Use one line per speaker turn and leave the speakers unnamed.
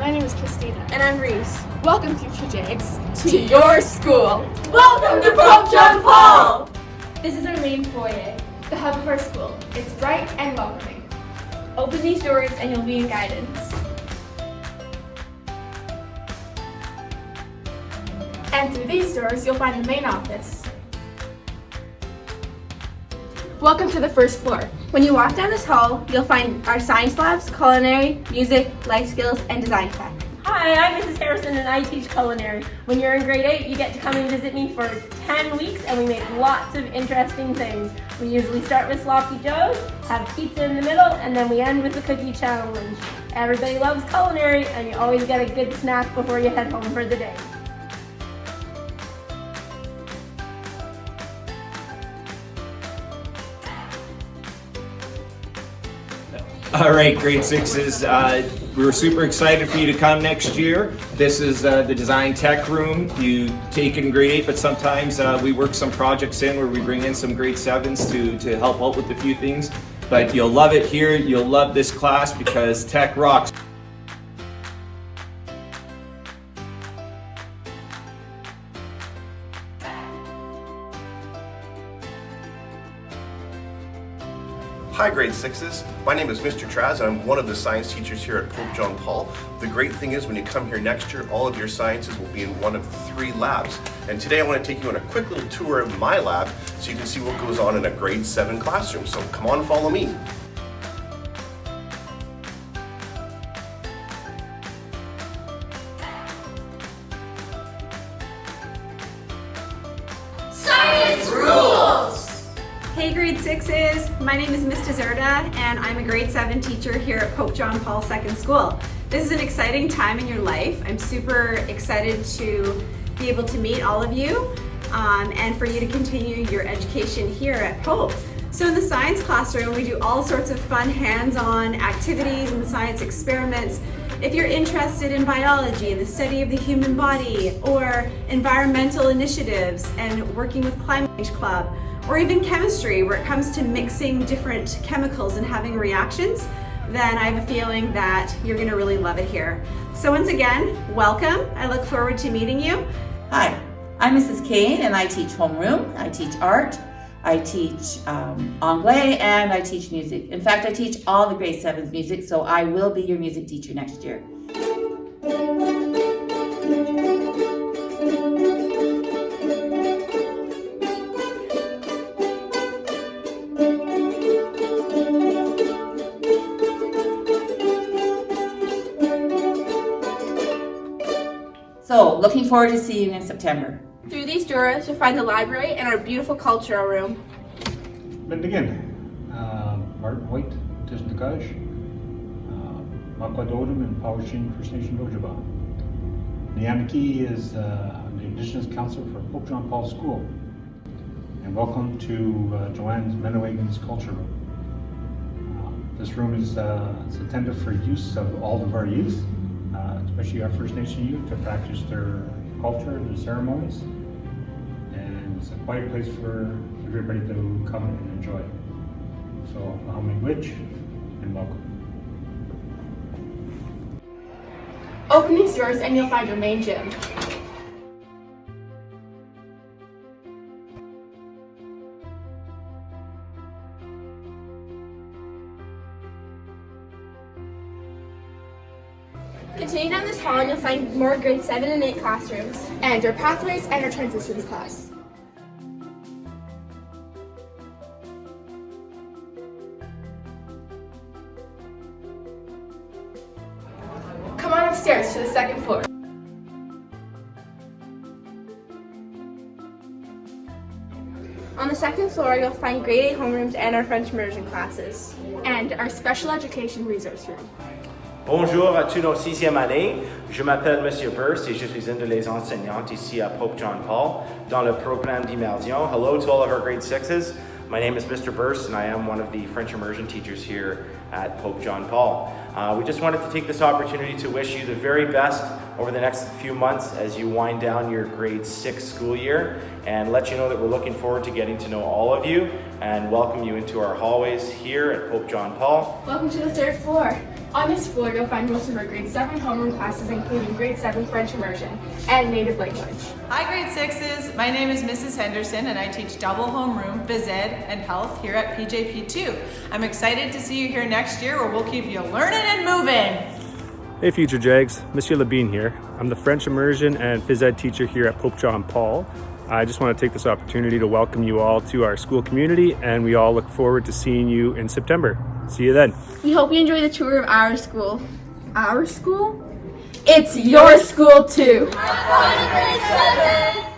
My name is Christina.
And I'm Reese.
Welcome, future Jags,
To your school.
Welcome to Pope John Paul!
This is our main foyer, the hub of our school. It's bright and welcoming.
Open these doors and you'll be in guidance.
And through these doors, you'll find the main office. Welcome to the first floor.
When you walk down this hall, you'll find our science labs, culinary, music, life skills, and design tech.
Hi, I'm Mrs. Harrison and I teach culinary. When you're in grade 8, you get to come and visit me for 10 weeks and we make lots of interesting things. We usually start with sloppy joes, have pizza in the middle, and then we end with the cookie challenge. Everybody loves culinary and you always get a good snack before you head home for the day.
All right, grade 6s, we're super excited for you to come next year. This is the design tech room. You take in grade 8, but sometimes we work some projects in where we bring in some grade 7s to help out with a few things. But you'll love it here. You'll love this class because tech rocks.
Hi grade 6s, my name is Mr. Traz and I'm one of the science teachers here at Pope John Paul. The great thing is when you come here next year, all of your sciences will be in one of 3 labs. And today I want to take you on a quick little tour of my lab so you can see what goes on in a grade 7 classroom. So come on, follow me.
Science rules!
Hey grade 6s, my name is Ms. Deserta and I'm a grade 7 teacher here at Pope John Paul Second School. This is an exciting time in your life. I'm super excited to be able to meet all of you and for you to continue your education here at Pope. So in the science classroom, we do all sorts of fun hands-on activities and science experiments. If you're interested in biology and the study of the human body, or environmental initiatives and working with Climate Change Club, or even chemistry where it comes to mixing different chemicals and having reactions, then I have a feeling that you're gonna really love it here. So once again, welcome. I look forward to meeting you.
Hi, I'm Mrs. Kane and I teach homeroom, I teach art, I teach anglais, and I teach music. In fact, I teach all the grade 7s music, so I will be your music teacher next year. So, looking forward to seeing you in September.
Through these doors, you'll find the library and our beautiful cultural room.
Bendigan, Martin White, Tisnakaj, Makwadodum, and Powashin First Nation Dojaba. Niamiki is the Indigenous Council for Pope John Paul School. And welcome to Joanne's Menewagan's Culture Room. This room is it's intended for use of all of our youth, especially our First Nation youth, to practice their culture, their ceremonies. And it's a quiet place for everybody to come and enjoy. So, Ahmed and welcome.
Open these doors and you'll find your main gym.
Continue down this hall and you'll find more grade 7 and 8 classrooms.
And our pathways and our transitions class. Come on upstairs to the second floor.
On the second floor, you'll find grade 8 homerooms and our French immersion classes.
And our special education resource room.
Bonjour à tous nos 6e années. Je m'appelle Monsieur Burst et je suis une des enseignantes ici à Pope John Paul dans le programme d'immersion. Hello to all of our grade 6s. My name is Mr. Burst and I am one of the French immersion teachers here at Pope John Paul. We just wanted to take this opportunity to wish you the very best over the next few months as you wind down your grade 6 school year, and let you know that we're looking forward to getting to know all of you and welcome you into our hallways here at Pope John Paul.
Welcome to the third floor. On this floor, you'll find most of our grade 7 homeroom classes, including grade 7 French immersion and native language.
Hi grade 6s, my name is Mrs. Henderson and I teach double homeroom, phys ed, and health here at PJP2. I'm excited to see you here next year where we'll keep you learning and moving.
Hey Future Jags, Monsieur Labine here. I'm the French immersion and phys ed teacher here at Pope John Paul. I just want to take this opportunity to welcome you all to our school community, and we all look forward to seeing you in September. See you then.
We hope you enjoy the tour of our school. Our school? It's your school too!
Have fun, grade 7!